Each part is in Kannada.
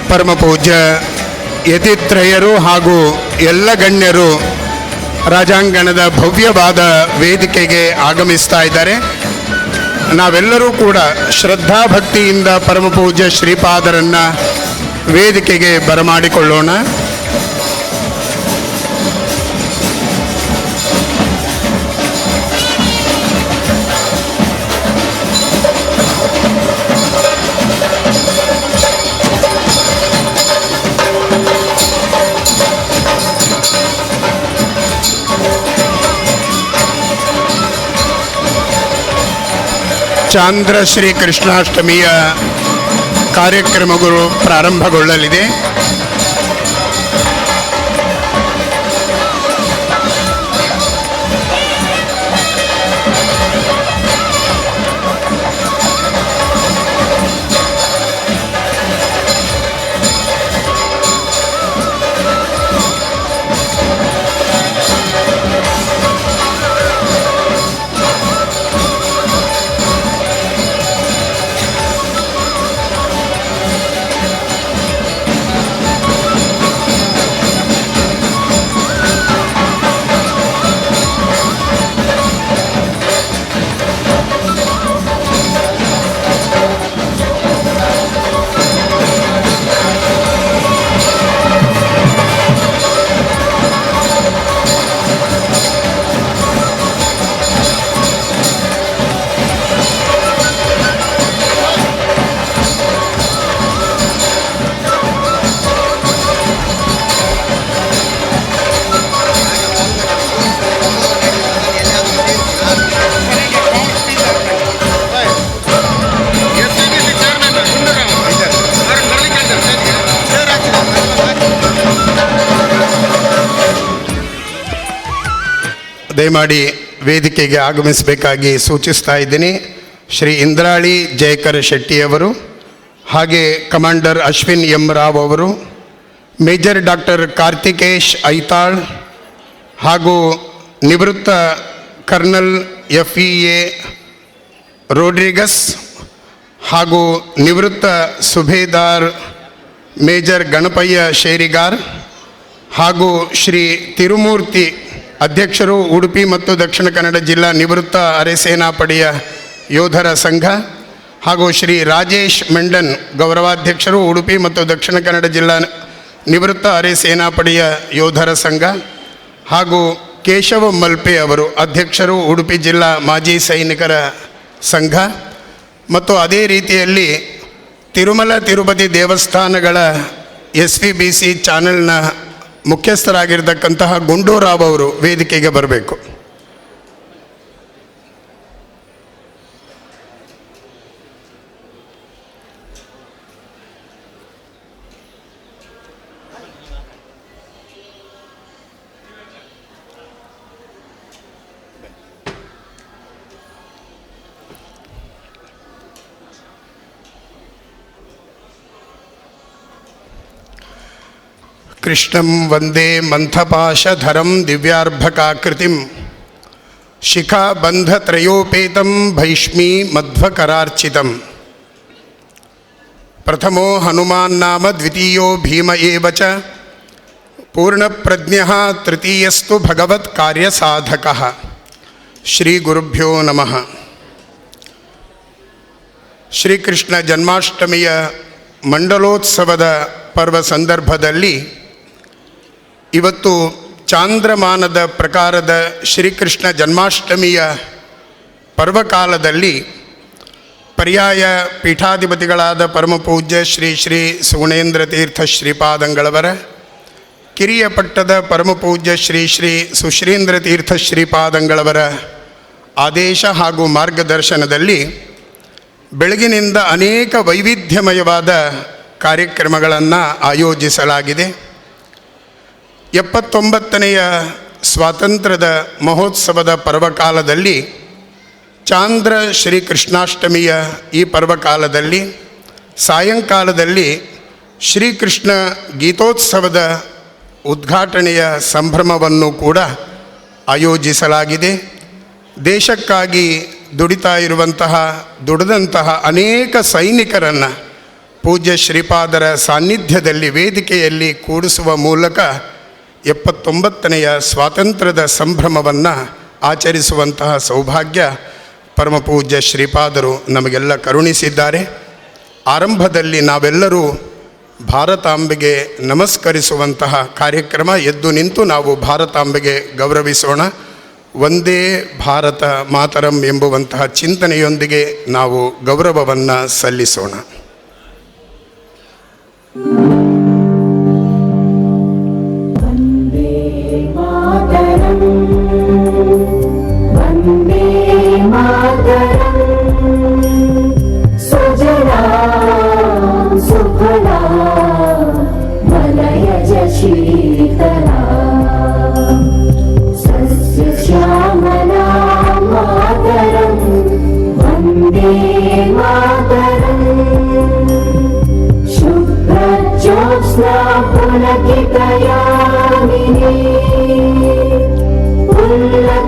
ಪರಮ ಪೂಜ್ಯ ಯತಿತ್ರಯರು ಹಾಗೂ ಎಲ್ಲ ಗಣ್ಯರು ರಾಜಾಂಗಣದ ಭವ್ಯವಾದ ವೇದಿಕೆಗೆ ಆಗಮಿಸ್ತಾ ಇದ್ದಾರೆ. ನಾವೆಲ್ಲರೂ ಕೂಡ ಶ್ರದ್ಧಾಭಕ್ತಿಯಿಂದ ಪರಮ ಪೂಜ್ಯ ಶ್ರೀಪಾದರನ್ನು ವೇದಿಕೆಗೆ ಬರಮಾಡಿಕೊಳ್ಳೋಣ. ಚಾಂದ್ರ ಶ್ರೀ ಕೃಷ್ಣಾಷ್ಟಮಿಯ ಕಾರ್ಯಕ್ರಮಗಳು ಪ್ರಾರಂಭಗೊಳ್ಳಲಿದೆ. ದಯಮಾಡಿ ವೇದಿಕೆಗೆ ಆಗಮಿಸಬೇಕಾಗಿ ಸೂಚಿಸ್ತಾ ಇದ್ದೀನಿ. ಶ್ರೀ ಇಂದ್ರಾಳಿ ಜಯಕರ್ ಶೆಟ್ಟಿಯವರು, ಹಾಗೆ ಕಮಾಂಡರ್ ಅಶ್ವಿನ್ ಎಂ ರಾವ್ ಅವರು, ಮೇಜರ್ ಡಾಕ್ಟರ್ ಕಾರ್ತಿಕೇಶ್ ಐತಾಳ್ ಹಾಗೂ ನಿವೃತ್ತ ಕರ್ನಲ್ FEA ರೋಡ್ರಿಗಸ್ ಹಾಗೂ ನಿವೃತ್ತ ಸುಬೇದಾರ್ ಮೇಜರ್ ಗಣಪಯ್ಯ ಶೇರಿಗಾರ್ ಹಾಗೂ ಶ್ರೀ ತಿರುಮೂರ್ತಿ ಅಧ್ಯಕ್ಷರು ಉಡುಪಿ ಮತ್ತು ದಕ್ಷಿಣ ಕನ್ನಡ ಜಿಲ್ಲಾ ನಿವೃತ್ತ ಅರೆಸೇನಾಪಡೆಯ ಯೋಧರ ಸಂಘ ಹಾಗೂ ಶ್ರೀ ರಾಜೇಶ್ ಮೆಂಡನ್ ಗೌರವಾಧ್ಯಕ್ಷರು ಉಡುಪಿ ಮತ್ತು ದಕ್ಷಿಣ ಕನ್ನಡ ಜಿಲ್ಲಾ ನಿವೃತ್ತ ಅರೆಸೇನಾಪಡೆಯ ಯೋಧರ ಸಂಘ ಹಾಗೂ ಕೇಶವ ಮಲ್ಪೆ ಅವರು ಅಧ್ಯಕ್ಷರು ಉಡುಪಿ ಜಿಲ್ಲಾ ಮಾಜಿ ಸೈನಿಕರ ಸಂಘ ಮತ್ತು ಅದೇ ರೀತಿಯಲ್ಲಿ ತಿರುಮಲ ತಿರುಪತಿ ದೇವಸ್ಥಾನಗಳ SVBC ಚಾನೆಲ್ನ ಮುಖ್ಯಸ್ಥರಾಗಿರ್ತಕ್ಕಂತಹ ಗುಂಡೂರಾವ್ ಅವರು ವೇದಿಕೆಗೆ ಬರಬೇಕು. ಕೃಷ್ಣಂ ವಂದೇ ಮಂಥಪಾಶಧರಂ ದಿವ್ಯಾರ್ಭಕಾಕೃತಿಂ ಶಿಖಾಬಂಧತ್ರಯೋಪೇತಂ ಭೈಷ್ಮೀ ಮಧ್ವಕರಾರ್ಚಿತಂ. ಪ್ರಥಮೋ ಹನುಮಾನ್ ನಾಮ ದ್ವಿತೀಯೋ ಭೀಮ ಏವ ಚ ಪೂರ್ಣಪ್ರಜ್ಞಃ ತೃತೀಯಸ್ತು ಭಗವತ್ ಕಾರ್ಯಸಾಧಕಃ. ಶ್ರೀ ಗುರುಭ್ಯೋ ನಮಃ. ಶ್ರೀಕೃಷ್ಣ ಜನ್ಮಾಷ್ಟಮಿಯ ಮಂಡಲೋತ್ಸವದ ಪರ್ವ ಸಂದರ್ಭದಲ್ಲಿ ಇವತ್ತು ಚಾಂದ್ರಮಾನದ ಪ್ರಕಾರದ ಶ್ರೀಕೃಷ್ಣ ಜನ್ಮಾಷ್ಟಮಿಯ ಪರ್ವಕಾಲದಲ್ಲಿ ಪರ್ಯಾಯ ಪೀಠಾಧಿಪತಿಗಳಾದ ಪರಮಪೂಜ್ಯ ಶ್ರೀ ಶ್ರೀ ಸುಗುಣೇಂದ್ರ ತೀರ್ಥ ಶ್ರೀಪಾದಂಗಳವರ, ಕಿರಿಯ ಪಟ್ಟದ ಪರಮಪೂಜ್ಯ ಶ್ರೀ ಶ್ರೀ ಸುಶ್ರೀಂದ್ರ ತೀರ್ಥ ಶ್ರೀಪಾದಂಗಳವರ ಆದೇಶ ಹಾಗೂ ಮಾರ್ಗದರ್ಶನದಲ್ಲಿ ಬೆಳಗಿನಿಂದ ಅನೇಕ ವೈವಿಧ್ಯಮಯವಾದ ಕಾರ್ಯಕ್ರಮಗಳನ್ನು ಆಯೋಜಿಸಲಾಗಿದೆ. 79ನೇ ಸ್ವಾತಂತ್ರ್ಯದ ಮಹೋತ್ಸವದ ಪರ್ವಕಾಲದಲ್ಲಿ ಚಾಂದ್ರ ಶ್ರೀ ಕೃಷ್ಣಾಷ್ಟಮಿಯ ಈ ಪರ್ವಕಾಲದಲ್ಲಿ ಸಾಯಂಕಾಲದಲ್ಲಿ ಶ್ರೀಕೃಷ್ಣ ಗೀತೋತ್ಸವದ ಉದ್ಘಾಟನೆಯ ಸಂಭ್ರಮವನ್ನು ಕೂಡ ಆಯೋಜಿಸಲಾಗಿದೆ. ದೇಶಕ್ಕಾಗಿ ದುಡಿತಾ ಇರುವಂತಹ ದುಡಿದಂತಹ ಅನೇಕ ಸೈನಿಕರನ್ನು ಪೂಜ್ಯ ಶ್ರೀಪಾದರ ಸಾನ್ನಿಧ್ಯದಲ್ಲಿ ವೇದಿಕೆಯಲ್ಲಿ ಕೂಡಿಸುವ ಮೂಲಕ 79ನೆಯ ಸ್ವಾತಂತ್ರ್ಯದ ಸಂಭ್ರಮವನ್ನು ಆಚರಿಸುವಂತಹ ಸೌಭಾಗ್ಯ ಪರಮಪೂಜ್ಯ ಶ್ರೀಪಾದರು ನಮಗೆಲ್ಲ ಕರುಣಿಸಿದ್ದಾರೆ. ಆರಂಭದಲ್ಲಿ ನಾವೆಲ್ಲರೂ ಭಾರತಾಂಬೆಗೆ ನಮಸ್ಕರಿಸುವಂತಹ ಕಾರ್ಯಕ್ರಮ. ಎದ್ದು ನಿಂತು ನಾವು ಭಾರತಾಂಬೆಗೆ ಗೌರವಿಸೋಣ. ಒಂದೇ ಭಾರತ ಮಾತರಂ ಎಂಬುವಂತಹ ಚಿಂತನೆಯೊಂದಿಗೆ ನಾವು ಗೌರವವನ್ನು ಸಲ್ಲಿಸೋಣ.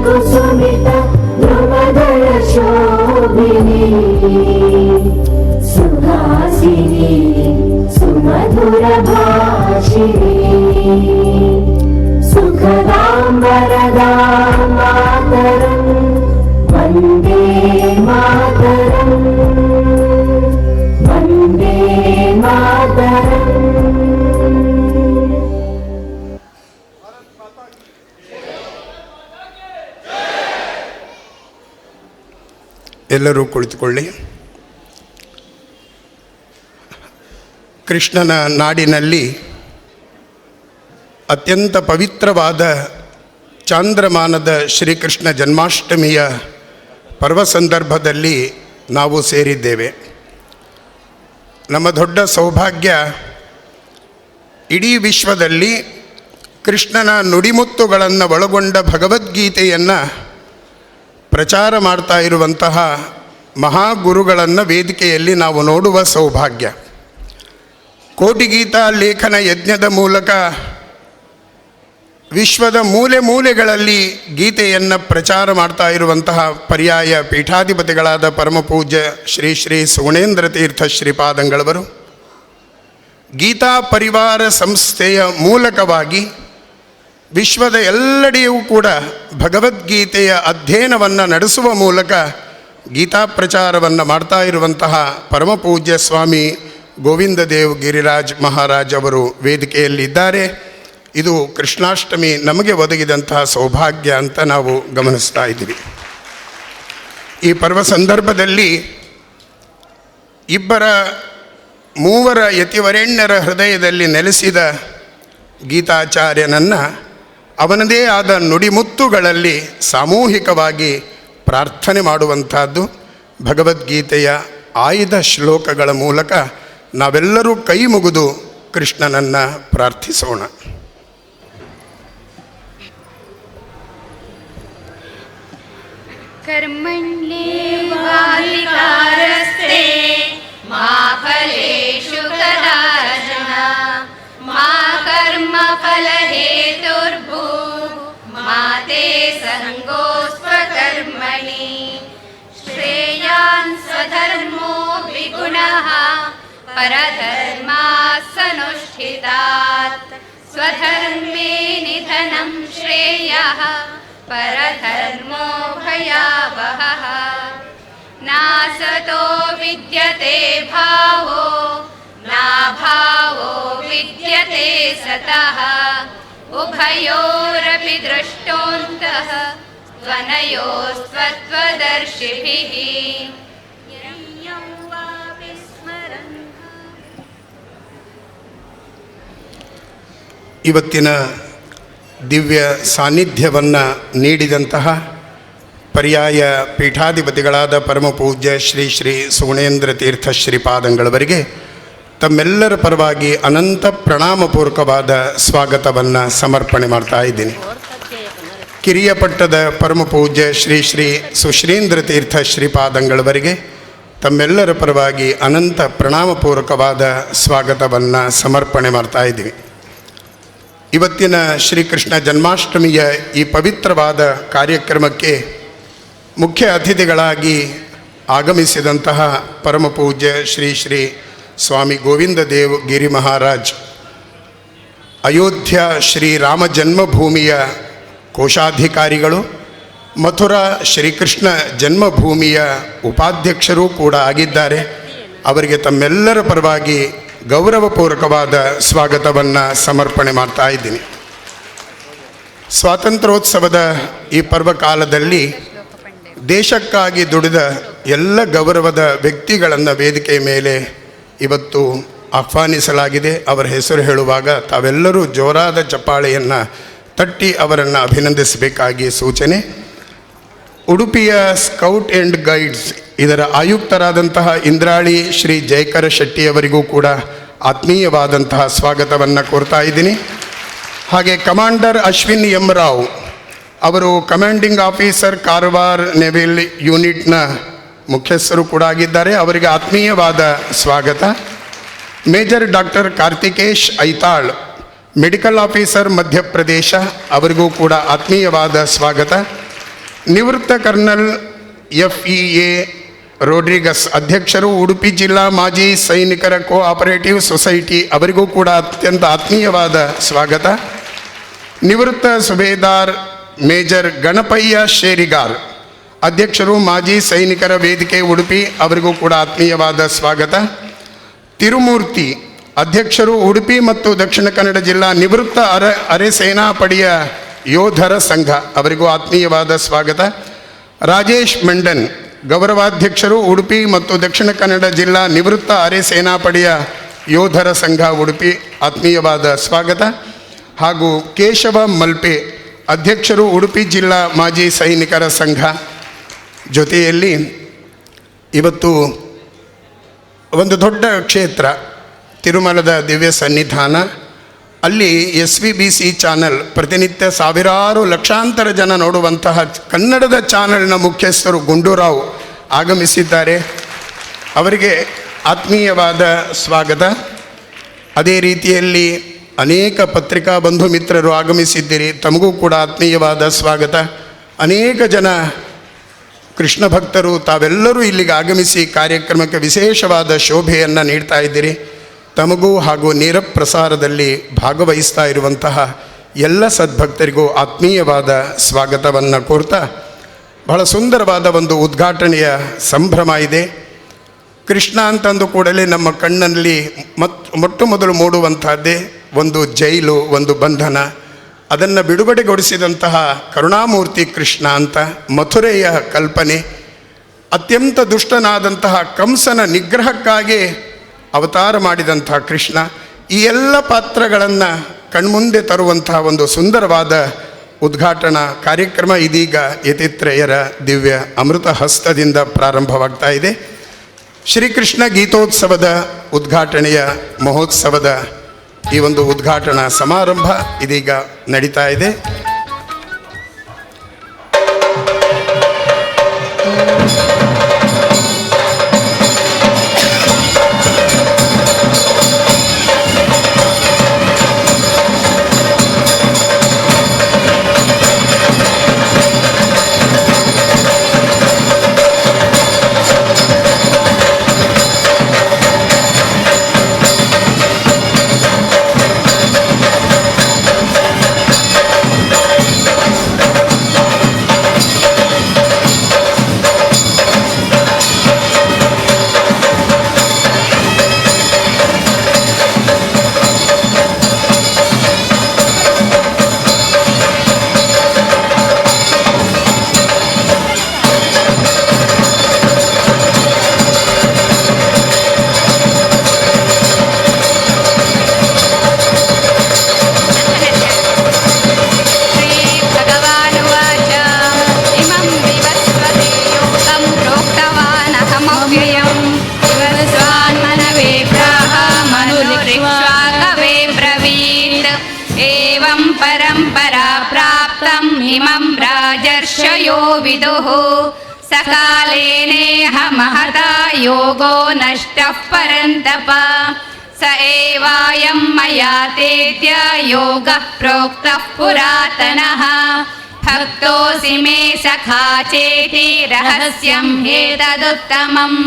ಕುಸುಮಿತ ಧ್ರುವದಳ ಶೋಭಿನಿ ಸುಹಾಸಿನಿ ಸುಮಧುರ ಭಾಷಿಣಿ ಸುಖದಾಂ ವರದಾಂ ಮಾತರಂ ವಂದೇ ಮಾತರಂ ವಂದೇ ಮಾತರಂ. ಎಲ್ಲರೂ ಕುಳಿತುಕೊಳ್ಳಿ. ಕೃಷ್ಣನ ನಾಡಿನಲ್ಲಿ ಅತ್ಯಂತ ಪವಿತ್ರವಾದ ಚಾಂದ್ರಮಾನದ ಶ್ರೀಕೃಷ್ಣ ಜನ್ಮಾಷ್ಟಮಿಯ ಪರ್ವ ಸಂದರ್ಭದಲ್ಲಿ ನಾವು ಸೇರಿದ್ದೇವೆ. ನಮ್ಮ ದೊಡ್ಡ ಸೌಭಾಗ್ಯ, ಇಡೀ ವಿಶ್ವದಲ್ಲಿ ಕೃಷ್ಣನ ನುಡಿಮುತ್ತುಗಳನ್ನು ಒಳಗೊಂಡ ಭಗವದ್ಗೀತೆಯನ್ನು ಪ್ರಚಾರ ಮಾಡ್ತಾ ಇರುವಂತಹ ಮಹಾಗುರುಗಳನ್ನು ವೇದಿಕೆಯಲ್ಲಿ ನಾವು ನೋಡುವ ಸೌಭಾಗ್ಯ. ಕೋಟಿಗೀತಾ ಲೇಖನ ಯಜ್ಞದ ಮೂಲಕ ವಿಶ್ವದ ಮೂಲೆ ಮೂಲೆಗಳಲ್ಲಿ ಗೀತೆಯನ್ನು ಪ್ರಚಾರ ಮಾಡ್ತಾ ಇರುವಂತಹ ಪರ್ಯಾಯ ಪೀಠಾಧಿಪತಿಗಳಾದ ಪರಮಪೂಜ್ಯ ಶ್ರೀ ಶ್ರೀ ಸುಗುಣೇಂದ್ರ ತೀರ್ಥ ಶ್ರೀಪಾದಂಗಳವರು ಗೀತಾ ಪರಿವಾರ ಸಂಸ್ಥೆಯ ಮೂಲಕವಾಗಿ ವಿಶ್ವದ ಎಲ್ಲೆಡೆಯೂ ಕೂಡ ಭಗವದ್ಗೀತೆಯ ಅಧ್ಯಯನವನ್ನು ನಡೆಸುವ ಮೂಲಕ ಗೀತಾ ಪ್ರಚಾರವನ್ನು ಮಾಡ್ತಾ ಇರುವಂತಹ ಪರಮಪೂಜ್ಯ ಸ್ವಾಮಿ ಗೋವಿಂದ ದೇವ್ ಗಿರಿರಾಜ್ ಮಹಾರಾಜ್ ಅವರು ವೇದಿಕೆಯಲ್ಲಿದ್ದಾರೆ. ಇದು ಕೃಷ್ಣಾಷ್ಟಮಿ ನಮಗೆ ಒದಗಿದಂತಹ ಸೌಭಾಗ್ಯ ಅಂತ ನಾವು ಗಮನಿಸ್ತಾ ಇದ್ದೀವಿ. ಈ ಪರ್ವ ಸಂದರ್ಭದಲ್ಲಿ ಮೂವರ ಯತಿವರೆಣ್ಯರ ಹೃದಯದಲ್ಲಿ ನೆಲೆಸಿದ ಗೀತಾಚಾರ್ಯನನ್ನು ಅವನದೇ ಆದ ನುಡಿಮುತ್ತುಗಳಲ್ಲಿ ಸಾಮೂಹಿಕವಾಗಿ ಪ್ರಾರ್ಥನೆ ಮಾಡುವಂಥದ್ದು. ಭಗವದ್ಗೀತೆಯ ಆಯ್ದ ಶ್ಲೋಕಗಳ ಮೂಲಕ ನಾವೆಲ್ಲರೂ ಕೈ ಮುಗಿದು ಕೃಷ್ಣನನ್ನು ಪ್ರಾರ್ಥಿಸೋಣ. ಕರ್ಮಣ್ಯೇವಾಧಿಕಾರಸ್ತೆ ಮಾ ಫಲೇಷು ಕದಾಚನ ಮಾ ಕರ್ಮ ಫಲಹೇತುರ್ಭೂ ಮಾ ತೇ ಸಂಗೋಸ್ತ್ವಕರ್ಮಣಿ ಶ್ರೇಯಾನ್ ಸ್ವಧರ್ಮೋ ವಿಗುಣಃ ಪರಧರ್ಮಾತ್ಸನುಷ್ಠಿತಾತ್ ಸ್ವಧರ್ಮೇ ನಿಧನಂ ಶ್ರೇಯಃ ಪರಧರ್ಮೋ ಭಯಾವಹಃ ನಾಸತೋ ವಿದ್ಯತೆ ಭಾವೋ ನಾಭಾವೋ ವಿದ್ಯತೆ ಸತಃ ಉಭಯೋರಪಿ ದೃಷ್ಟೋಂತಃ ತ್ವನಯೋಸ್ತ್ವತ್ವದರ್ಶಿಭಿಃ ಯಂ ವಾ ವಿಸ್ಮರನ್. ಇವತ್ತಿನ ದಿವ್ಯ ಸಾನ್ನಿಧ್ಯವನ್ನು ನೀಡಿದಂತಹ ಪರ್ಯಾಯ ಪೀಠಾಧಿಪತಿಗಳಾದ ಪರಮಪೂಜ್ಯ ಶ್ರೀ ಶ್ರೀ ಸುಗುಣೇಂದ್ರ ತೀರ್ಥ ಶ್ರೀಪಾದಂಗಳವರಿಗೆ ತಮ್ಮೆಲ್ಲರ ಪರವಾಗಿ ಅನಂತ ಪ್ರಣಾಮಪೂರ್ವಕವಾದ ಸ್ವಾಗತವನ್ನು ಸಮರ್ಪಣೆ ಮಾಡ್ತಾ ಇದ್ದೀನಿ. ಕಿರಿಯಪಟ್ಟದ ಪರಮಪೂಜ್ಯ ಶ್ರೀ ಶ್ರೀ ಸುಶ್ರೀಂದ್ರ ತೀರ್ಥ ಶ್ರೀಪಾದಂಗಳವರಿಗೆ ತಮ್ಮೆಲ್ಲರ ಪರವಾಗಿ ಅನಂತ ಪ್ರಣಾಮಪೂರ್ವಕವಾದ ಸ್ವಾಗತವನ್ನು ಸಮರ್ಪಣೆ ಮಾಡ್ತಾ ಇದ್ದೀವಿ. ಇವತ್ತಿನ ಶ್ರೀಕೃಷ್ಣ ಜನ್ಮಾಷ್ಟಮಿಯ ಈ ಪವಿತ್ರವಾದ ಕಾರ್ಯಕ್ರಮಕ್ಕೆ ಮುಖ್ಯ ಅತಿಥಿಗಳಾಗಿ ಆಗಮಿಸಿದಂತಹ ಪರಮಪೂಜ್ಯ ಶ್ರೀ ಶ್ರೀ ಸ್ವಾಮಿ ಗೋವಿಂದ ದೇವ್ ಗಿರಿ ಮಹಾರಾಜ್, ಅಯೋಧ್ಯ ಶ್ರೀರಾಮ ಜನ್ಮಭೂಮಿಯ ಕೋಶಾಧಿಕಾರಿಗಳು, ಮಥುರಾ ಶ್ರೀಕೃಷ್ಣ ಜನ್ಮಭೂಮಿಯ ಉಪಾಧ್ಯಕ್ಷರೂ ಕೂಡ ಆಗಿದ್ದಾರೆ. ಅವರಿಗೆ ತಮ್ಮೆಲ್ಲರ ಪರವಾಗಿ ಗೌರವಪೂರ್ವಕವಾದ ಸ್ವಾಗತವನ್ನು ಸಮರ್ಪಣೆ ಮಾಡ್ತಾ ಇದ್ದೀನಿ. ಸ್ವಾತಂತ್ರ್ಯೋತ್ಸವದ ಈ ಪರ್ವಕಾಲದಲ್ಲಿ ದೇಶಕ್ಕಾಗಿ ದುಡಿದ ಎಲ್ಲ ಗೌರವದ ವ್ಯಕ್ತಿಗಳನ್ನು ವೇದಿಕೆಯ ಮೇಲೆ ಇವತ್ತು ಆಹ್ವಾನಿಸಲಾಗಿದೆ. ಅವರ ಹೆಸರು ಹೇಳುವಾಗ ತಾವೆಲ್ಲರೂ ಜೋರಾದ ಚಪ್ಪಾಳೆಯನ್ನು ತಟ್ಟಿ ಅವರನ್ನು ಅಭಿನಂದಿಸಬೇಕಾಗಿ ಸೂಚನೆ. ಉಡುಪಿಯ ಸ್ಕೌಟ್ ಆ್ಯಂಡ್ ಗೈಡ್ಸ್ ಇದರ ಆಯುಕ್ತರಾದಂತಹ ಇಂದ್ರಾಳಿ ಶ್ರೀ ಜಯಕರ ಶೆಟ್ಟಿಯವರಿಗೂ ಕೂಡ ಆತ್ಮೀಯವಾದಂತಹ ಸ್ವಾಗತವನ್ನು ಕೋರ್ತಾ ಇದ್ದೀನಿ. ಹಾಗೆ ಕಮಾಂಡರ್ ಅಶ್ವಿನ್ ಎಂ ರಾವ್ ಅವರು ಕಮಾಂಡಿಂಗ್ ಆಫೀಸರ್ ಕಾರವಾರ್ ನೆವಿಲ್ ಯೂನಿಟ್ನ ಮುಖ್ಯಸ್ಥರು ಕೂಡ ಆಗಿದ್ದಾರೆ. ಅವರಿಗೆ ಆತ್ಮೀಯವಾದ ಸ್ವಾಗತ. Major doctor Karthikesh Aithal medical officer Madhya Pradesh, ಅವರಿಗೂ ಕೂಡ ಆತ್ಮೀಯವಾದ ಸ್ವಾಗತ. ನಿವೃತ್ತ ಕರ್ನಲ್ FEA ರೋಡ್ರಿಗಸ್ ಅಧ್ಯಕ್ಷರು, ಉಡುಪಿ ಜಿಲ್ಲಾ ಮಾಜಿ ಸೈನಿಕರ ಕೋಆಪರೇಟಿವ್ ಸೊಸೈಟಿ, ಅವರಿಗೂ ಕೂಡ ಅತ್ಯಂತ ಆತ್ಮೀಯವಾದ ಸ್ವಾಗತ. ನಿವೃತ್ತ ಸುಬೇದಾರ್ ಮೇಜರ್ ಗಣಪಯ್ಯ ಶೇರಿಗಾರ್ ಅಧ್ಯಕ್ಷರು, ಮಾಜಿ ಸೈನಿಕರ ವೇದಿಕೆ ಉಡುಪಿ, ಅವರಿಗೂ ಕೂಡ ಆತ್ಮೀಯವಾದ ಸ್ವಾಗತ. ತಿರುಮೂರ್ತಿ ಅಧ್ಯಕ್ಷರು, ಉಡುಪಿ ಮತ್ತು ದಕ್ಷಿಣ ಕನ್ನಡ ಜಿಲ್ಲಾ ನಿವೃತ್ತ ಅರೆ ಸೇನಾಪಡೆಯ ಯೋಧರ ಸಂಘ, ಅವರಿಗೂ ಆತ್ಮೀಯವಾದ ಸ್ವಾಗತ. ರಾಜೇಶ್ ಮಂಡನ್ ಗೌರವಾಧ್ಯಕ್ಷರು, ಉಡುಪಿ ಮತ್ತು ದಕ್ಷಿಣ ಕನ್ನಡ ಜಿಲ್ಲಾ ನಿವೃತ್ತ ಅರೆ ಸೇನಾಪಡೆಯ ಯೋಧರ ಸಂಘ ಉಡುಪಿ, ಆತ್ಮೀಯವಾದ ಸ್ವಾಗತ. ಹಾಗೂ ಕೇಶವ ಮಲ್ಪೆ ಅಧ್ಯಕ್ಷರು, ಉಡುಪಿ ಜಿಲ್ಲಾ ಮಾಜಿ ಸೈನಿಕರ ಸಂಘ. ಜೊತೆಯಲ್ಲಿ ಇವತ್ತು ಒಂದು ದೊಡ್ಡ ಕ್ಷೇತ್ರ ತಿರುಮಲದ ದಿವ್ಯ ಸನ್ನಿಧಾನ, ಅಲ್ಲಿ SVBC ಚಾನಲ್ ಪ್ರತಿನಿತ್ಯ ಸಾವಿರಾರು ಲಕ್ಷಾಂತರ ಜನ ನೋಡುವಂತಹ ಕನ್ನಡದ ಚಾನಲ್ನ ಮುಖ್ಯಸ್ಥರು ಗುಂಡೂರಾವ್ ಆಗಮಿಸಿದ್ದಾರೆ. ಅವರಿಗೆ ಆತ್ಮೀಯವಾದ ಸ್ವಾಗತ. ಅದೇ ರೀತಿಯಲ್ಲಿ ಅನೇಕ ಪತ್ರಿಕಾ ಬಂಧು ಮಿತ್ರರು ಆಗಮಿಸಿದ್ದೀರಿ, ತಮಗೂ ಕೂಡ ಆತ್ಮೀಯವಾದ ಸ್ವಾಗತ. ಅನೇಕ ಜನ ಕೃಷ್ಣ ಭಕ್ತರು ತಾವೆಲ್ಲರೂ ಇಲ್ಲಿಗೆ ಆಗಮಿಸಿ ಕಾರ್ಯಕ್ರಮಕ್ಕೆ ವಿಶೇಷವಾದ ಶೋಭೆಯನ್ನು ನೀಡ್ತಾ ಇದ್ದೀರಿ. ತಮಗೂ ಹಾಗೂ ನೇರ ಪ್ರಸಾರದಲ್ಲಿ ಭಾಗವಹಿಸ್ತಾ ಇರುವಂತಹ ಎಲ್ಲ ಸದ್ಭಕ್ತರಿಗೂ ಆತ್ಮೀಯವಾದ ಸ್ವಾಗತವನ್ನು ಕೋರ್ತಾ, ಬಹಳ ಸುಂದರವಾದ ಒಂದು ಉದ್ಘಾಟನೆಯ ಸಂಭ್ರಮ ಇದೆ. ಕೃಷ್ಣ ಅಂತಂದು ಕೂಡಲೇ ನಮ್ಮ ಕಣ್ಣಲ್ಲಿ ಮೊಟ್ಟ ಮೊದಲು ಮೂಡುವಂತಹದ್ದೇ ಒಂದು ಜೈಲು, ಒಂದು ಬಂಧನ. ಅದನ್ನು ಬಿಡುಗಡೆಗೊಳಿಸಿದಂತಹ ಕರುಣಾಮೂರ್ತಿ ಕೃಷ್ಣ ಅಂತ ಮಥುರೆಯ ಕಲ್ಪನೆ. ಅತ್ಯಂತ ದುಷ್ಟನಾದಂತಹ ಕಂಸನ ನಿಗ್ರಹಕ್ಕಾಗಿ ಅವತಾರ ಮಾಡಿದಂತಹ ಕೃಷ್ಣ. ಈ ಎಲ್ಲ ಪಾತ್ರಗಳನ್ನು ಕಣ್ಮುಂದೆ ತರುವಂತಹ ಒಂದು ಸುಂದರವಾದ ಉದ್ಘಾಟನಾ ಕಾರ್ಯಕ್ರಮ ಇದೀಗ ಯತಿತ್ರಯರ ದಿವ್ಯ ಅಮೃತ ಹಸ್ತದಿಂದ ಪ್ರಾರಂಭವಾಗ್ತಾ ಇದೆ. ಶ್ರೀಕೃಷ್ಣ ಗೀತೋತ್ಸವದ ಉದ್ಘಾಟನೆಯ ಮಹೋತ್ಸವದ ಈ ಒಂದು ಉದ್ಘಾಟನಾ ಸಮಾರಂಭ ಇದೀಗ ನಡೀತಾ ಇದೆ. इमं राजर्षयो विदुः सकालेनेह महता योगो नष्टः परन्तप स एवायं मया तेद्य योगः प्रोक्तः पुरातनः भक्तोऽसि मे सखा चेति रहस्यं ह्येतदुत्तमम्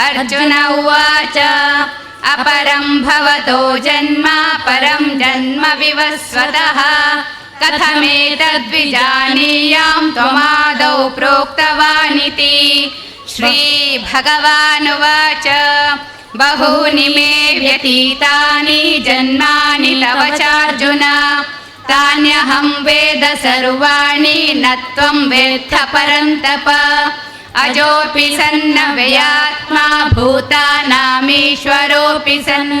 अर्जुन उवाच अपरं भवतो जन्म परं जन्म विवस्वतः कथमेतद्विजानीयां त्वमादौ प्रोक्तवानिति। श्रीभगवानुवाच बहूनि मे व्यतीतानि जन्मानि तव चार्जुन तान्यहं वेद सर्वाणि न त्वं वेत्थ परन्तप। अजोऽपि सन्नव्ययात्मा भूतानामीश्वरोऽपि सन्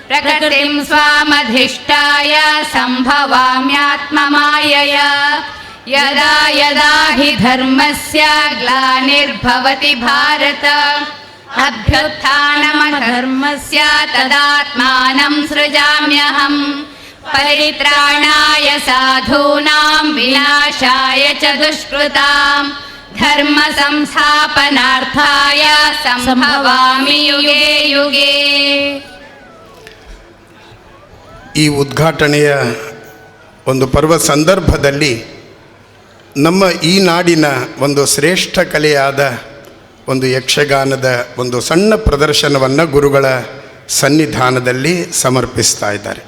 प्रकृतिं स्वामधिष्ठाय सम्भवाम्यात्ममायया। यदा यदा हि धर्मस्य ग्लानिर्भवति भारत अभ्युत्थानमधर्मस्य तदात्मानं सृजाम्यहम्। परित्राणाय साधूनां विनाशाय च दुष्कृतां धर्म संस्थापनार्थाय संभवामि युगे युगे। ಈ ಉದ್ಘಾಟನೆಯ ಒಂದು ಪರ್ವ ಸಂದರ್ಭದಲ್ಲಿ ನಮ್ಮ ಈ ನಾಡಿನ ಒಂದು ಶ್ರೇಷ್ಠ ಕಲೆಯಾದ ಒಂದು ಯಕ್ಷಗಾನದ ಒಂದು ಸಣ್ಣ ಪ್ರದರ್ಶನವನ್ನು ಗುರುಗಳ ಸನ್ನಿಧಾನದಲ್ಲಿ ಸಮರ್ಪಿಸ್ತಾ ಇದ್ದಾರೆ.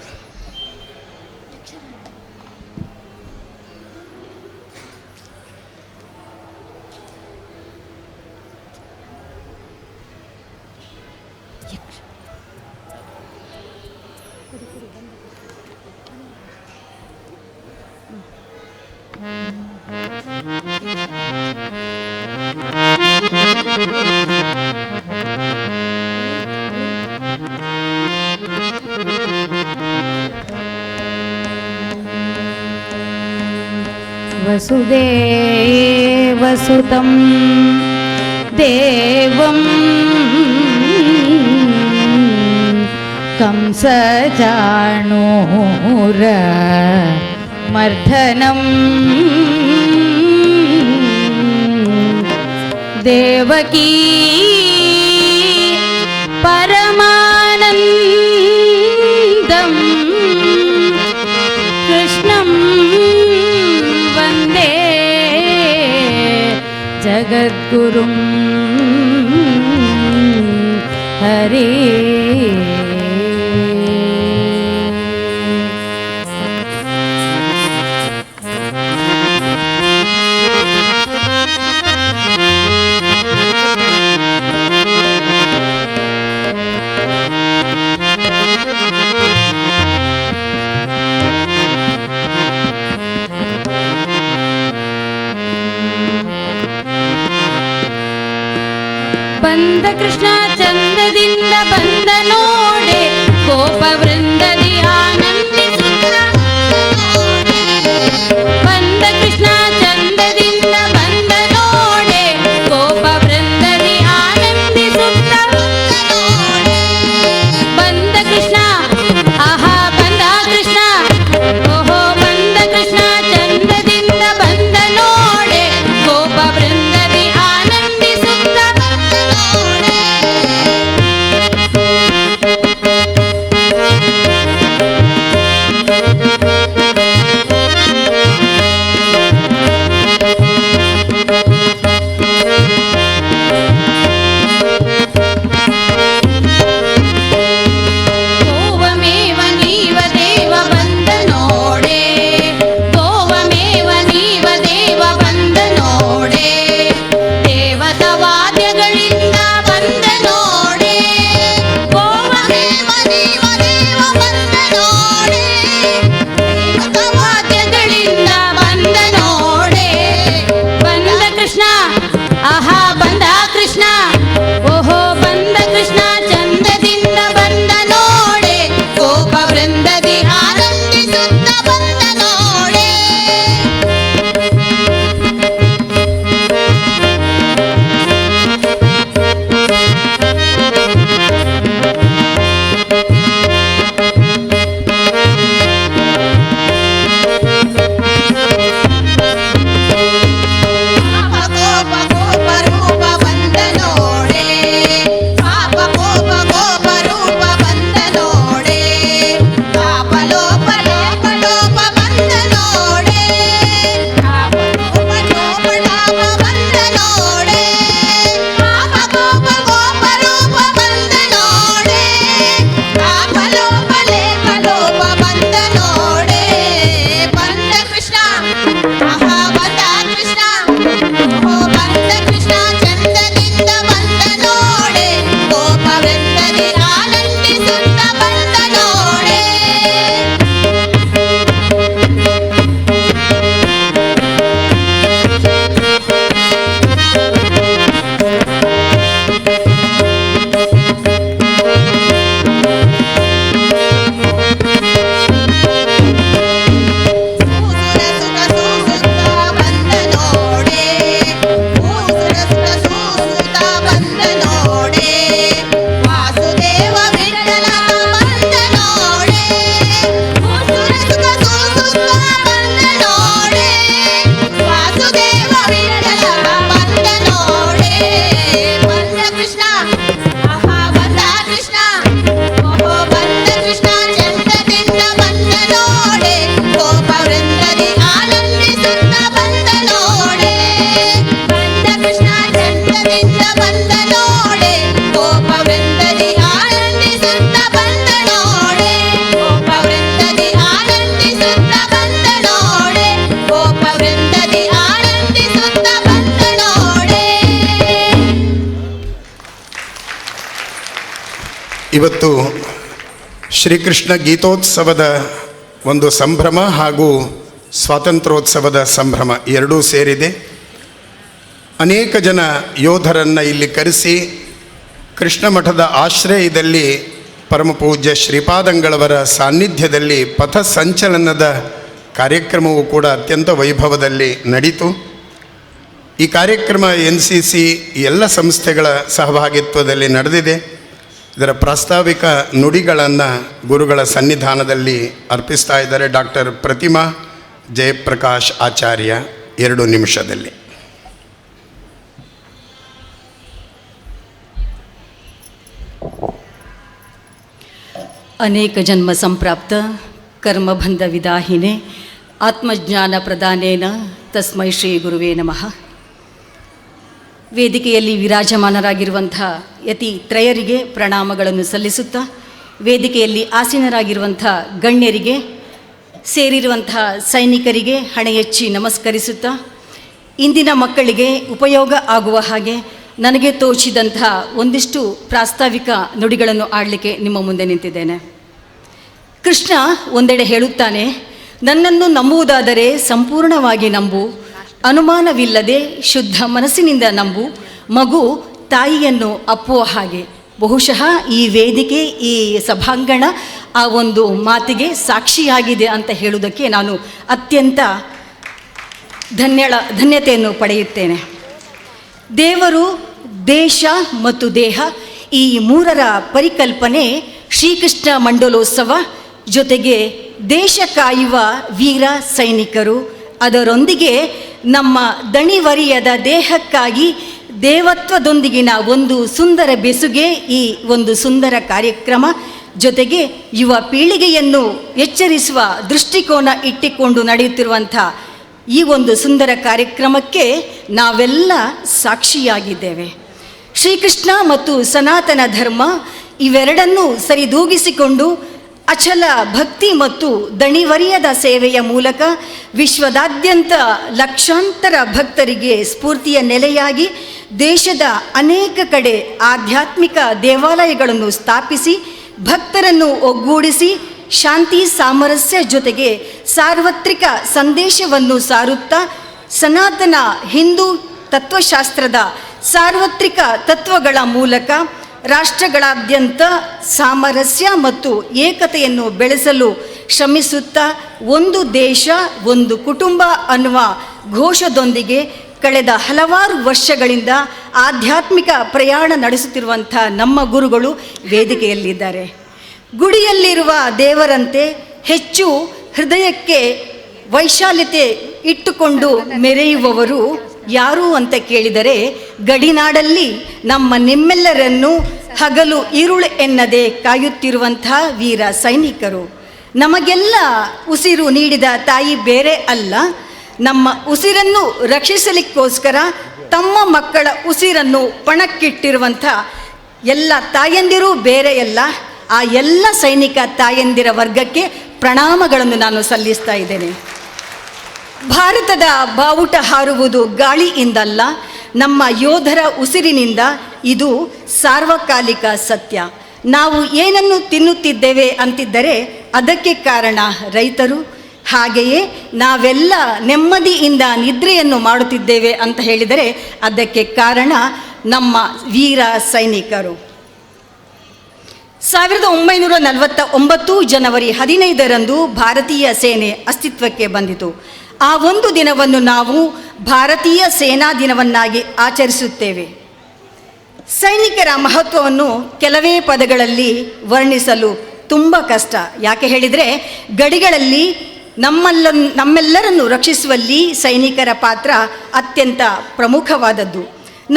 वसुदेवसुतं देवं कंसचाणूरमर्दनं देवकी परमानन्दं कृष्णं वन्दे जगद्गुरुं हरे। ಬಂದ ಕೃಷ್ಣ ಚಂದದಿಂದ ಬಂದ ನೋಡೆ ಕೋಪ ವೃಂದದಿ ಆನಂದಿಸುತ್ತ ಬಂದ ಕೃಷ್ಣ ಚಂದದಿಂದ ಬಂದ ನೋಡೆ ಕೋಪ ವೃಂದದಿ ಆನಂದಿಸುತ್ತ ಬಂದ ಕೃಷ್ಣ ಆಹಾ ಬಂದ ಕೃಷ್ಣ ಓಹೋ ಬಂದ ಕೃಷ್ಣ ಚಂದದಿಂದ ಬಂದ ನೋಡೆ ಕೋಪ ವೃಂದದಿ ಆನಂದಿಸುತ್ತ ಇವತ್ತು ಶ್ರೀಕೃಷ್ಣ ಗೀತೋತ್ಸವದ ಒಂದು ಸಂಭ್ರಮ ಹಾಗೂ ಸ್ವಾತಂತ್ರ್ಯೋತ್ಸವದ ಸಂಭ್ರಮ ಎರಡೂ ಸೇರಿದೆ. ಅನೇಕ ಜನ ಯೋಧರನ್ನು ಇಲ್ಲಿ ಕರೆಸಿ ಕೃಷ್ಣ ಮಠದ ಆಶ್ರಯದಲ್ಲಿ ಪರಮಪೂಜ್ಯ ಶ್ರೀಪಾದಂಗಳವರ ಸಾನ್ನಿಧ್ಯದಲ್ಲಿ ಪಥ ಸಂಚಲನದ ಕಾರ್ಯಕ್ರಮವೂ ಕೂಡ ಅತ್ಯಂತ ವೈಭವದಲ್ಲಿ ನಡೀತು. ಈ ಕಾರ್ಯಕ್ರಮ NCC ಎಲ್ಲ ಸಂಸ್ಥೆಗಳ ಸಹಭಾಗಿತ್ವದಲ್ಲಿ ನಡೆದಿದೆ. ಇದರ ಪ್ರಾಸ್ತಾವಿಕ ನುಡಿಗಳನ್ನು ಗುರುಗಳ ಸನ್ನಿಧಾನದಲ್ಲಿ ಅರ್ಪಿಸ್ತಾ ಇದ್ದಾರೆ ಡಾಕ್ಟರ್ ಪ್ರತಿಮಾ ಜಯಪ್ರಕಾಶ್ ಆಚಾರ್ಯ. 2 ನಿಮಿಷದಲ್ಲಿ. ಅನೇಕ ಜನ್ಮ ಸಂಪ್ರಾಪ್ತ ಕರ್ಮಬಂಧ ವಿದಾಹಿನೆ ಆತ್ಮಜ್ಞಾನ ಪ್ರದಾನೇನ ತಸ್ಮೈ ಶ್ರೀ ಗುರುವೇ ನಮಃ. ವೇದಿಕೆಯಲ್ಲಿ ವಿರಾಜಮಾನರಾಗಿರುವಂಥ ಯತಿ ತ್ರಯರಿಗೆ ಪ್ರಣಾಮಗಳನ್ನು ಸಲ್ಲಿಸುತ್ತಾ, ವೇದಿಕೆಯಲ್ಲಿ ಆಸೀನರಾಗಿರುವಂಥ ಗಣ್ಯರಿಗೆ, ಸೇರಿರುವಂಥ ಸೈನಿಕರಿಗೆ ಹಣೆಯೆಚ್ಚಿ ನಮಸ್ಕರಿಸುತ್ತಾ, ಇಂದಿನ ಮಕ್ಕಳಿಗೆ ಉಪಯೋಗ ಆಗುವ ಹಾಗೆ ನನಗೆ ತೋಚಿದಂಥ ಒಂದಿಷ್ಟು ಪ್ರಾಸ್ತಾವಿಕ ನುಡಿಗಳನ್ನು ಆಡಲಿಕ್ಕೆ ನಿಮ್ಮ ಮುಂದೆ ನಿಂತಿದ್ದೇನೆ. ಕೃಷ್ಣ ಒಂದೆಡೆ ಹೇಳುತ್ತಾನೆ, ನನ್ನನ್ನು ನಂಬುವುದಾದರೆ ಸಂಪೂರ್ಣವಾಗಿ ನಂಬು, ಅನುಮಾನವಿಲ್ಲದೆ ಶುದ್ಧ ಮನಸ್ಸಿನಿಂದ ನಂಬು, ಮಗು ತಾಯಿಯನ್ನು ಅಪ್ಪುವ ಹಾಗೆ. ಬಹುಶಃ ಈ ವೇದಿಕೆ, ಈ ಸಭಾಂಗಣ ಆ ಒಂದು ಮಾತಿಗೆ ಸಾಕ್ಷಿಯಾಗಿದೆ ಅಂತ ಹೇಳುವುದಕ್ಕೆ ನಾನು ಅತ್ಯಂತ ಧನ್ಯತೆಯನ್ನು ಪಡೆಯುತ್ತೇನೆ. ದೇವರು, ದೇಶ ಮತ್ತು ದೇಹ ಈ ಮೂರರ ಪರಿಕಲ್ಪನೆ ಶ್ರೀಕೃಷ್ಣ ಮಂಡಲೋತ್ಸವ, ಜೊತೆಗೆ ದೇಶ ಕಾಯುವ ವೀರ ಸೈನಿಕರು, ಅದರೊಂದಿಗೆ ನಮ್ಮ ದಣಿವರಿಯದ ದೇಹಕ್ಕಾಗಿ ದೇವತ್ವದೊಂದಿಗಿನ ಒಂದು ಸುಂದರ ಬೆಸುಗೆ ಈ ಒಂದು ಸುಂದರ ಕಾರ್ಯಕ್ರಮ, ಜೊತೆಗೆ ಯುವ ಪೀಳಿಗೆಯನ್ನು ಎಚ್ಚರಿಸುವ ದೃಷ್ಟಿಕೋನ ಇಟ್ಟುಕೊಂಡು ನಡೆಯುತ್ತಿರುವಂಥ ಈ ಒಂದು ಸುಂದರ ಕಾರ್ಯಕ್ರಮಕ್ಕೆ ನಾವೆಲ್ಲ ಸಾಕ್ಷಿಯಾಗಿದ್ದೇವೆ. ಶ್ರೀಕೃಷ್ಣ ಮತ್ತು ಸನಾತನ ಧರ್ಮ ಇವೆರಡನ್ನೂ ಸರಿದೂಗಿಸಿಕೊಂಡು ಅಚಲ ಭಕ್ತಿ ಮತ್ತು ದಣಿವರಿಯದ ಸೇವೆಯ ಮೂಲಕ ವಿಶ್ವದಾದ್ಯಂತ ಲಕ್ಷಾಂತರ ಭಕ್ತರಿಗೆ ಸ್ಫೂರ್ತಿಯ ನೆಲೆಯಾಗಿ ದೇಶದ ಅನೇಕ ಕಡೆ ಆಧ್ಯಾತ್ಮಿಕ ದೇವಾಲಯಗಳನ್ನು ಸ್ಥಾಪಿಸಿ ಭಕ್ತರನ್ನು ಒಗ್ಗೂಡಿಸಿ ಶಾಂತಿ ಸಾಮರಸ್ಯ ಜೊತೆಗೆ ಸಾರ್ವತ್ರಿಕ ಸಂದೇಶವನ್ನು ಸಾರುತ್ತಾ ಸನಾತನ ಹಿಂದೂ ತತ್ವಶಾಸ್ತ್ರದ ಸಾರ್ವತ್ರಿಕ ತತ್ವಗಳ ಮೂಲಕ ರಾಷ್ಟ್ರಗಳಾದ್ಯಂತ ಸಾಮರಸ್ಯ ಮತ್ತು ಏಕತೆಯನ್ನು ಬೆಳೆಸಲು ಶ್ರಮಿಸುತ್ತಾ ಒಂದು ದೇಶ ಒಂದು ಕುಟುಂಬ ಅನ್ನುವ ಘೋಷದೊಂದಿಗೆ ಕಳೆದ ಹಲವಾರು ವರ್ಷಗಳಿಂದ ಆಧ್ಯಾತ್ಮಿಕ ಪ್ರಯಾಣ ನಡೆಸುತ್ತಿರುವಂಥ ನಮ್ಮ ಗುರುಗಳು ವೇದಿಕೆಯಲ್ಲಿದ್ದಾರೆ. ಗುಡಿಯಲ್ಲಿರುವ ದೇವರಂತೆ ಹೆಚ್ಚು ಹೃದಯಕ್ಕೆ ವೈಶಾಲ್ಯತೆ ಇಟ್ಟುಕೊಂಡು ಮೆರೆಯುವವರು ಯಾರು ಅಂತ ಕೇಳಿದರೆ, ಗಡಿನಾಡಲ್ಲಿ ನಿಮ್ಮೆಲ್ಲರನ್ನು ಹಗಲು ಇರುಳು ಎನ್ನದೆ ಕಾಯುತ್ತಿರುವಂಥ ವೀರ ಸೈನಿಕರು. ನಮಗೆಲ್ಲ ಉಸಿರು ನೀಡಿದ ತಾಯಿ ಬೇರೆ ಅಲ್ಲ, ನಮ್ಮ ಉಸಿರನ್ನು ರಕ್ಷಿಸಲಿಕ್ಕೋಸ್ಕರ ತಮ್ಮ ಮಕ್ಕಳ ಉಸಿರನ್ನು ಪಣಕ್ಕಿಟ್ಟಿರುವಂಥ ಎಲ್ಲ ತಾಯಂದಿರೂ ಬೇರೆಯಲ್ಲ. ಆ ಎಲ್ಲ ಸೈನಿಕ ತಾಯಂದಿರ ವರ್ಗಕ್ಕೆ ಪ್ರಣಾಮಗಳನ್ನು ನಾನು ಸಲ್ಲಿಸ್ತಾ ಇದ್ದೇನೆ. ಭಾರತದ ಬಾವುಟ ಹಾರುವುದು ಗಾಳಿಯಿಂದಲ್ಲ, ನಮ್ಮ ಯೋಧರ ಉಸಿರಿನಿಂದ. ಇದು ಸಾರ್ವಕಾಲಿಕ ಸತ್ಯ. ನಾವು ಏನನ್ನು ತಿನ್ನುತ್ತಿದ್ದೇವೆ ಅಂತಿದ್ದರೆ ಅದಕ್ಕೆ ಕಾರಣ ರೈತರು. ಹಾಗೆಯೇ ನಾವೆಲ್ಲ ನೆಮ್ಮದಿಯಿಂದ ನಿದ್ರೆಯನ್ನು ಮಾಡುತ್ತಿದ್ದೇವೆ ಅಂತ ಹೇಳಿದರೆ ಅದಕ್ಕೆ ಕಾರಣ ನಮ್ಮ ವೀರ ಸೈನಿಕರು. 1949 ಜನವರಿ 15ರಂದು ಭಾರತೀಯ ಸೇನೆ ಅಸ್ತಿತ್ವಕ್ಕೆ ಬಂದಿತು. ಆ ಒಂದು ದಿನವನ್ನು ನಾವು ಭಾರತೀಯ ಸೇನಾ ದಿನವನ್ನಾಗಿ ಆಚರಿಸುತ್ತೇವೆ. ಸೈನಿಕರ ಮಹತ್ವವನ್ನು ಕೆಲವೇ ಪದಗಳಲ್ಲಿ ವರ್ಣಿಸಲು ತುಂಬ ಕಷ್ಟ. ಯಾಕೆ ಹೇಳಿದರೆ, ಗಡಿಗಳಲ್ಲಿ ನಮ್ಮೆಲ್ಲರನ್ನು ರಕ್ಷಿಸುವಲ್ಲಿ ಸೈನಿಕರ ಪಾತ್ರ ಅತ್ಯಂತ ಪ್ರಮುಖವಾದದ್ದು.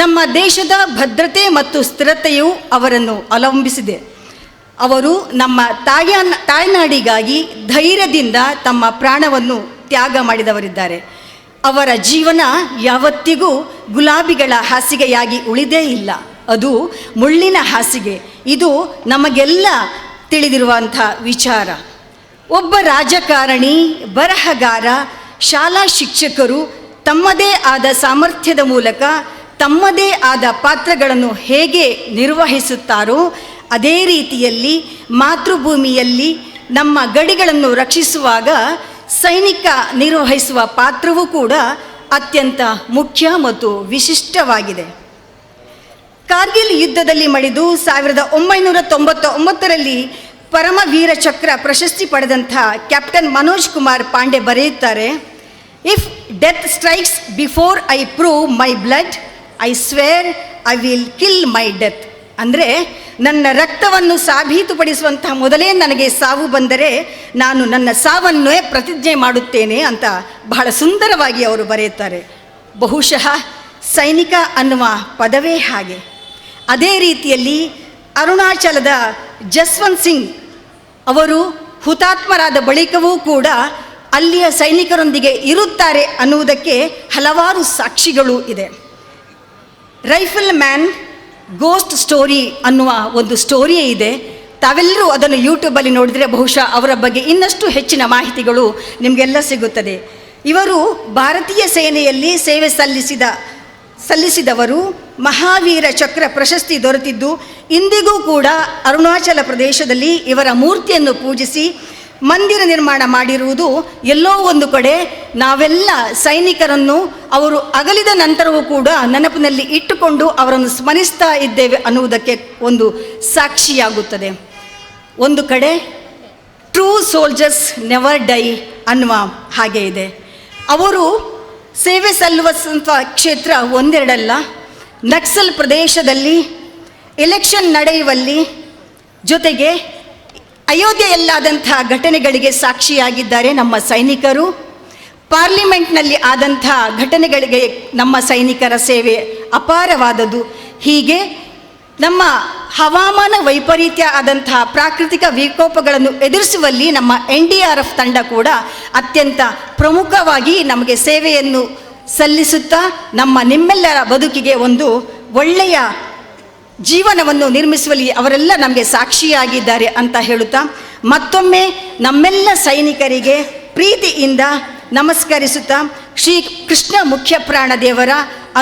ನಮ್ಮ ದೇಶದ ಭದ್ರತೆ ಮತ್ತು ಸ್ಥಿರತೆಯು ಅವರನ್ನು ಅವಲಂಬಿಸಿದೆ. ಅವರು ನಮ್ಮ ತಾಯ್ನಾಡಿಗಾಗಿ ಧೈರ್ಯದಿಂದ ತಮ್ಮ ಪ್ರಾಣವನ್ನು ತ್ಯಾಗ ಮಾಡಿದವರಿದ್ದಾರೆ. ಅವರ ಜೀವನ ಯಾವತ್ತಿಗೂ ಗುಲಾಬಿಗಳ ಹಾಸಿಗೆಯಾಗಿ ಉಳಿದೇ ಇಲ್ಲ, ಅದು ಮುಳ್ಳಿನ ಹಾಸಿಗೆ. ಇದು ನಮಗೆಲ್ಲ ತಿಳಿದಿರುವಂಥ ವಿಚಾರ. ಒಬ್ಬ ರಾಜಕಾರಣಿ, ಬರಹಗಾರ, ಶಾಲಾ ಶಿಕ್ಷಕರು ತಮ್ಮದೇ ಆದ ಸಾಮರ್ಥ್ಯದ ಮೂಲಕ ತಮ್ಮದೇ ಆದ ಪಾತ್ರಗಳನ್ನು ಹೇಗೆ ನಿರ್ವಹಿಸುತ್ತಾರೋ ಅದೇ ರೀತಿಯಲ್ಲಿ ಮಾತೃಭೂಮಿಯಲ್ಲಿ ನಮ್ಮ ಗಡಿಗಳನ್ನು ರಕ್ಷಿಸುವಾಗ ಸೈನಿಕ ನಿರ್ವಹಿಸುವ ಪಾತ್ರವೂ ಕೂಡ ಅತ್ಯಂತ ಮುಖ್ಯ ಮತ್ತು ವಿಶಿಷ್ಟವಾಗಿದೆ. ಕಾರ್ಗಿಲ್ ಯುದ್ಧದಲ್ಲಿ ಮಡಿದು 1999ರಲ್ಲಿ ಪರಮವೀರ ಚಕ್ರ ಪ್ರಶಸ್ತಿ ಪಡೆದಂಥ ಕ್ಯಾಪ್ಟನ್ ಮನೋಜ್ ಕುಮಾರ್ ಪಾಂಡೆ ಬರೆಯುತ್ತಾರೆ, if death strikes before I prove my blood I square I will kill my death. ಅಂದರೆ ನನ್ನ ರಕ್ತವನ್ನು ಸಾಬೀತುಪಡಿಸುವಂತಹ ಮೊದಲೇ ನನಗೆ ಸಾವು ಬಂದರೆ ನಾನು ನನ್ನ ಸಾವನ್ನೇ ಪ್ರತಿಜ್ಞೆ ಮಾಡುತ್ತೇನೆ ಅಂತ ಬಹಳ ಸುಂದರವಾಗಿ ಅವರು ಬರೆಯುತ್ತಾರೆ. ಬಹುಶಃ ಸೈನಿಕ ಅನ್ನುವ ಪದವೇ ಹಾಗೆ. ಅದೇ ರೀತಿಯಲ್ಲಿ ಅರುಣಾಚಲದ ಜಸ್ವಂತ್ ಸಿಂಗ್ ಅವರು ಹುತಾತ್ಮರಾದ ಬಳಿಕವೂ ಕೂಡ ಅಲ್ಲಿಯ ಸೈನಿಕರೊಂದಿಗೆ ಇರುತ್ತಾರೆ ಅನ್ನುವುದಕ್ಕೆ ಹಲವಾರು ಸಾಕ್ಷಿಗಳು ಇದೆ. ರೈಫಲ್ ಮ್ಯಾನ್ ಗೋಸ್ಟ್ ಸ್ಟೋರಿ ಅನ್ನುವ ಒಂದು ಸ್ಟೋರಿಯೇ ಇದೆ. ತಾವೆಲ್ಲರೂ ಅದನ್ನು ಯೂಟ್ಯೂಬಲ್ಲಿ ನೋಡಿದರೆ ಬಹುಶಃ ಅವರ ಬಗ್ಗೆ ಇನ್ನಷ್ಟು ಹೆಚ್ಚಿನ ಮಾಹಿತಿಗಳು ನಿಮಗೆಲ್ಲ ಸಿಗುತ್ತದೆ. ಇವರು ಭಾರತೀಯ ಸೇನೆಯಲ್ಲಿ ಸೇವೆ ಸಲ್ಲಿಸಿದವರು. ಮಹಾವೀರ ಚಕ್ರ ಪ್ರಶಸ್ತಿ ದೊರೆತಿದ್ದು ಇಂದಿಗೂ ಕೂಡ ಅರುಣಾಚಲ ಪ್ರದೇಶದಲ್ಲಿ ಇವರ ಮೂರ್ತಿಯನ್ನು ಪೂಜಿಸಿ ಮಂದಿರ ನಿರ್ಮಾಣ ಮಾಡಿರುವುದು ಎಲ್ಲೋ ಒಂದು ಕಡೆ ನಾವೆಲ್ಲ ಸೈನಿಕರನ್ನು ಅವರು ಅಗಲಿದ ನಂತರವೂ ಕೂಡ ನೆನಪಿನಲ್ಲಿ ಇಟ್ಟುಕೊಂಡು ಅವರನ್ನು ಸ್ಮರಿಸ್ತಾ ಇದ್ದೇವೆ ಅನ್ನುವುದಕ್ಕೆ ಒಂದು ಸಾಕ್ಷಿಯಾಗುತ್ತದೆ. ಒಂದು ಕಡೆ ಟ್ರೂ ಸೋಲ್ಜರ್ಸ್ ನೆವರ್ ಡೈ ಅನ್ನುವ ಹಾಗೆ ಇದೆ. ಅವರು ಸೇವೆ ಸಲ್ಲುವಂಥ ಕ್ಷೇತ್ರ ಒಂದೆರಡಲ್ಲ. ನಕ್ಸಲ್ ಪ್ರದೇಶದಲ್ಲಿ ಎಲೆಕ್ಷನ್ ನಡೆಯುವಲ್ಲಿ, ಜೊತೆಗೆ ಅಯೋಧ್ಯೆಯಲ್ಲಾದಂಥ ಘಟನೆಗಳಿಗೆ ಸಾಕ್ಷಿಯಾಗಿದ್ದಾರೆ ನಮ್ಮ ಸೈನಿಕರು. ಪಾರ್ಲಿಮೆಂಟ್ನಲ್ಲಿ ಆದಂಥ ಘಟನೆಗಳಿಗೆ ನಮ್ಮ ಸೈನಿಕರ ಸೇವೆ ಅಪಾರವಾದದ್ದು. ಹೀಗೆ ನಮ್ಮ ಹವಾಮಾನ ವೈಪರೀತ್ಯ ಆದಂತಹ ಪ್ರಾಕೃತಿಕ ವಿಕೋಪಗಳನ್ನು ಎದುರಿಸುವಲ್ಲಿ ನಮ್ಮ NDRF ತಂಡ ಕೂಡ ಅತ್ಯಂತ ಪ್ರಮುಖವಾಗಿ ನಮಗೆ ಸೇವೆಯನ್ನು ಸಲ್ಲಿಸುತ್ತಾ ನಮ್ಮ ನಿಮ್ಮೆಲ್ಲರ ಬದುಕಿಗೆ ಒಂದು ಒಳ್ಳೆಯ ಜೀವನವನ್ನು ನಿರ್ಮಿಸುವಲ್ಲಿ ಅವರೆಲ್ಲ ನಮಗೆ ಸಾಕ್ಷಿಯಾಗಿದ್ದಾರೆ ಅಂತ ಹೇಳುತ್ತಾ ಮತ್ತೊಮ್ಮೆ ನಮ್ಮೆಲ್ಲ ಸೈನಿಕರಿಗೆ ಪ್ರೀತಿಯಿಂದ ನಮಸ್ಕರಿಸುತ್ತಾ ಶ್ರೀ ಕೃಷ್ಣ ಮುಖ್ಯಪ್ರಾಣ ದೇವರ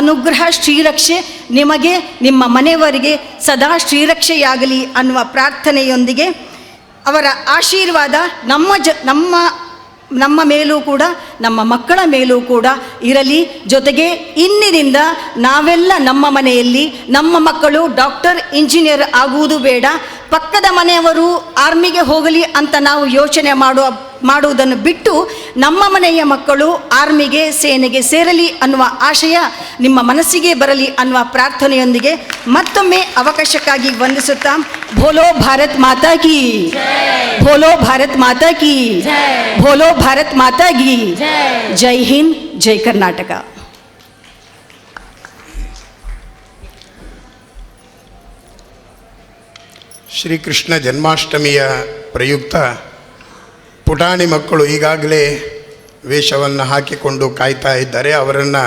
ಅನುಗ್ರಹ ಶ್ರೀರಕ್ಷೆ ನಿಮಗೆ ನಿಮ್ಮ ಮನೆಯವರಿಗೆ ಸದಾ ಶ್ರೀರಕ್ಷೆಯಾಗಲಿ ಅನ್ನುವ ಪ್ರಾರ್ಥನೆಯೊಂದಿಗೆ ಅವರ ಆಶೀರ್ವಾದ ನಮ್ಮ ಮೇಲೂ ಕೂಡ ನಮ್ಮ ಮಕ್ಕಳ ಮೇಲೂ ಕೂಡ ಇರಲಿ. ಜೊತೆಗೆ ಇಂದಿನಿಂದ ನಾವೆಲ್ಲ ನಮ್ಮ ಮನೆಯಲ್ಲಿ ನಮ್ಮ ಮಕ್ಕಳು ಡಾಕ್ಟರ್ ಇಂಜಿನಿಯರ್ ಆಗುವುದು ಬೇಡ, ಪಕ್ಕದ ಮನೆಯವರು ಆರ್ಮಿಗೆ ಹೋಗಲಿ ಅಂತ ನಾವು ಯೋಚನೆ ಮಾಡುವುದನ್ನು ಬಿಟ್ಟು ನಮ್ಮ ಮನೆಯ ಮಕ್ಕಳು ಆರ್ಮಿಗೆ ಸೇನೆಗೆ ಸೇರಲಿ ಅನ್ನುವ ಆಶಯ ನಿಮ್ಮ ಮನಸ್ಸಿಗೆ ಬರಲಿ ಅನ್ನುವ ಪ್ರಾರ್ಥನೆಯೊಂದಿಗೆ ಮತ್ತೊಮ್ಮೆ ಅವಕಾಶಕ್ಕಾಗಿ ವಂದಿಸುತ್ತಾ ಭೋಲೋ ಭಾರತ್ ಮಾತಾ ಕಿ, ಭೋಲೋ ಭಾರತ್ ಮಾತಾ ಕಿ, ಭೋಲೋ ಭಾರತ್ ಮಾತಾ ಕಿ. ಜೈ ಹಿಂದ್, ಜೈ ಕರ್ನಾಟಕ. ಶ್ರೀಕೃಷ್ಣ ಜನ್ಮಾಷ್ಟಮಿಯ ಪ್ರಯುಕ್ತ ಪುಟಾಣಿ ಮಕ್ಕಳು ಈಗಾಗಲೇ ವೇಷವನ್ನು ಹಾಕಿಕೊಂಡು ಕಾಯ್ತಾ ಇದ್ದಾರೆ. ಅವರನ್ನು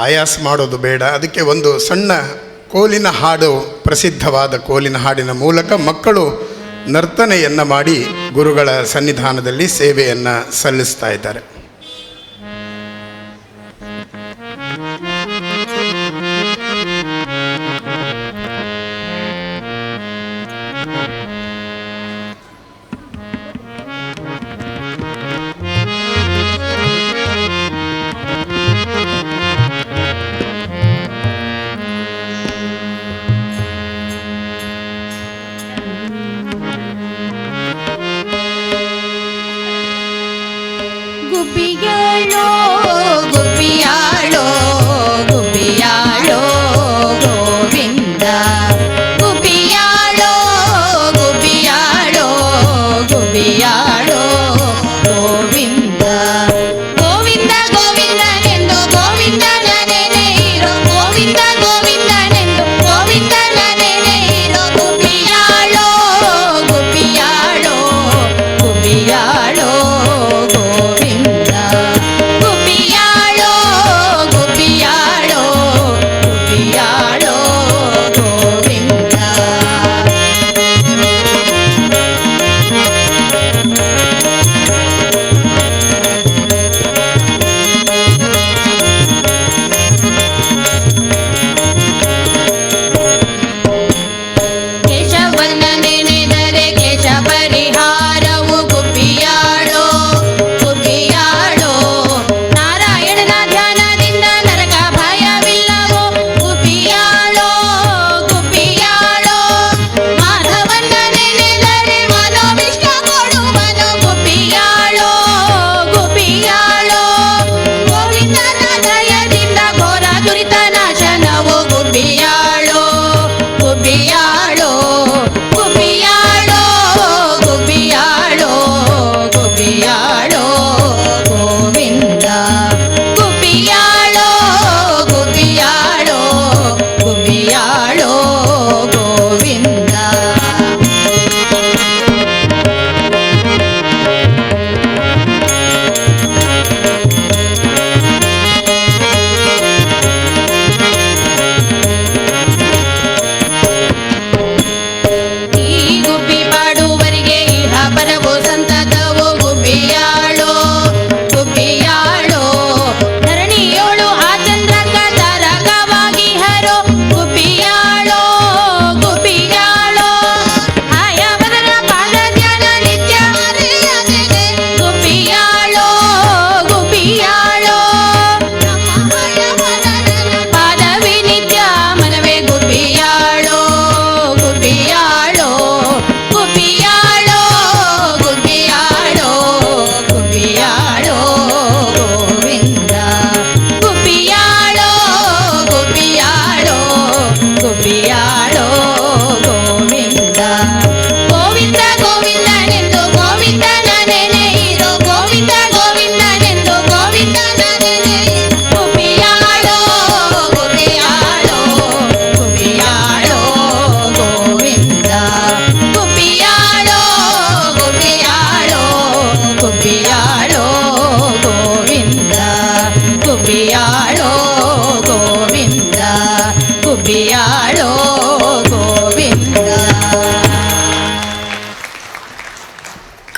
ಆಯಾಸ ಮಾಡೋದು ಬೇಡ. ಅದಕ್ಕೆ ಒಂದು ಸಣ್ಣ ಕೋಲಿನ ಹಾಡು, ಪ್ರಸಿದ್ಧವಾದ ಕೋಲಿನ ಹಾಡಿನ ಮೂಲಕ ಮಕ್ಕಳು ನರ್ತನೆಯನ್ನು ಮಾಡಿ ಗುರುಗಳ ಸನ್ನಿಧಾನದಲ್ಲಿ ಸೇವೆಯನ್ನು ಸಲ್ಲಿಸ್ತಾ ಇದ್ದಾರೆ.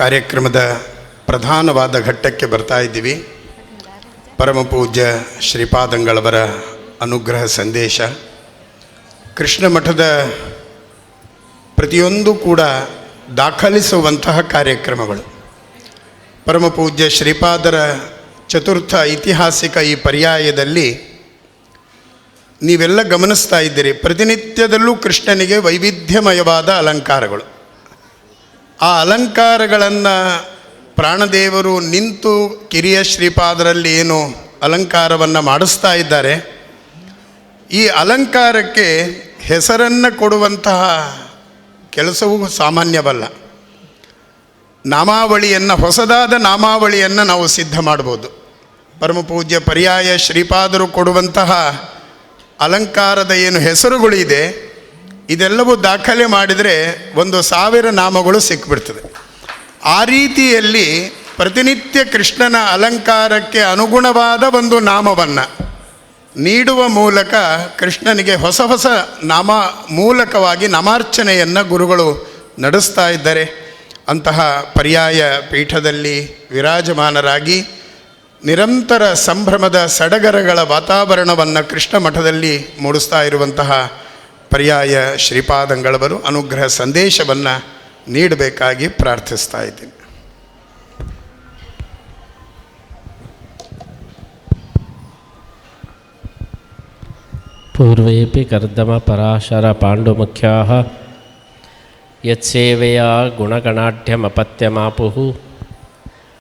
ಕಾರ್ಯಕ್ರಮದ ಪ್ರಧಾನವಾದ ಘಟ್ಟಕ್ಕೆ ಬರ್ತಾ ಇದ್ದೀವಿ. ಪರಮಪೂಜ್ಯ ಶ್ರೀಪಾದಂಗಳವರ ಅನುಗ್ರಹ ಸಂದೇಶ. ಕೃಷ್ಣ ಮಠದ ಪ್ರತಿಯೊಂದು ಕೂಡ ದಾಖಲಿಸುವಂತಹ ಕಾರ್ಯಕ್ರಮಗಳು. ಪರಮಪೂಜ್ಯ ಶ್ರೀಪಾದರ ಚತುರ್ಥ ಐತಿಹಾಸಿಕ ಈ ಪರ್ಯಾಯದಲ್ಲಿ ನೀವೆಲ್ಲ ಗಮನಿಸ್ತಾ ಇದ್ದೀರಿ, ಪ್ರತಿನಿತ್ಯದಲ್ಲೂ ಕೃಷ್ಣನಿಗೆ ವೈವಿಧ್ಯಮಯವಾದ ಅಲಂಕಾರಗಳು. ಆ ಅಲಂಕಾರಗಳನ್ನು ಪ್ರಾಣದೇವರು ನಿಂತು ಕಿರಿಯ ಶ್ರೀಪಾದರಲ್ಲಿ ಏನು ಅಲಂಕಾರವನ್ನು ಮಾಡಿಸ್ತಾ ಇದ್ದಾರೆ, ಈ ಅಲಂಕಾರಕ್ಕೆ ಹೆಸರನ್ನು ಕೊಡುವಂತಹ ಕೆಲಸವೂ ಸಾಮಾನ್ಯವಲ್ಲ. ನಾಮಾವಳಿಯನ್ನು, ಹೊಸದಾದ ನಾಮಾವಳಿಯನ್ನು ನಾವು ಸಿದ್ಧ ಮಾಡ್ಬೋದು. ಪರಮಪೂಜ್ಯ ಪರ್ಯಾಯ ಶ್ರೀಪಾದರು ಕೊಡುವಂತಹ ಅಲಂಕಾರದ ಏನು ಹೆಸರುಗಳಿದೆ, ಇದೆಲ್ಲವೂ ದಾಖಲೆ ಮಾಡಿದರೆ 1,000 ನಾಮಗಳು ಸಿಕ್ಬಿಡ್ತದೆ. ಆ ರೀತಿಯಲ್ಲಿ ಪ್ರತಿನಿತ್ಯ ಕೃಷ್ಣನ ಅಲಂಕಾರಕ್ಕೆ ಅನುಗುಣವಾದ ಒಂದು ನಾಮವನ್ನು ನೀಡುವ ಮೂಲಕ ಕೃಷ್ಣನಿಗೆ ಹೊಸ ಹೊಸ ನಾಮ ಮೂಲಕವಾಗಿ ನಾಮಾರ್ಚನೆಯನ್ನು ಗುರುಗಳು ನಡೆಸ್ತಾ ಇದ್ದಾರೆ. ಅಂತಹ ಪರ್ಯಾಯ ಪೀಠದಲ್ಲಿ ವಿರಾಜಮಾನರಾಗಿ ನಿರಂತರ ಸಂಭ್ರಮದ ಸಡಗರಗಳ ವಾತಾವರಣವನ್ನು ಕೃಷ್ಣ ಮಠದಲ್ಲಿ ಮೂಡಿಸ್ತಾ ಇರುವಂತಹ ಪರ್ಯಾಯ ಶ್ರೀಪಾದಂಗಳವರು ಅನುಗ್ರಹ ಸಂದೇಶವನ್ನು ನೀಡಬೇಕಾಗಿ ಪ್ರಾರ್ಥಿಸ್ತಾ ಇದ್ದೀನಿ. ಪೂರ್ವೇಪಿ ಕರ್ದಮ ಪರಾಶರ ಪಾಂಡುಮುಖ್ಯಾಃ ಯತ್ಸೇವೆಯಾ ಗುಣಗಣಾಢ್ಯಮಪತ್ಯಮಾಪುಃ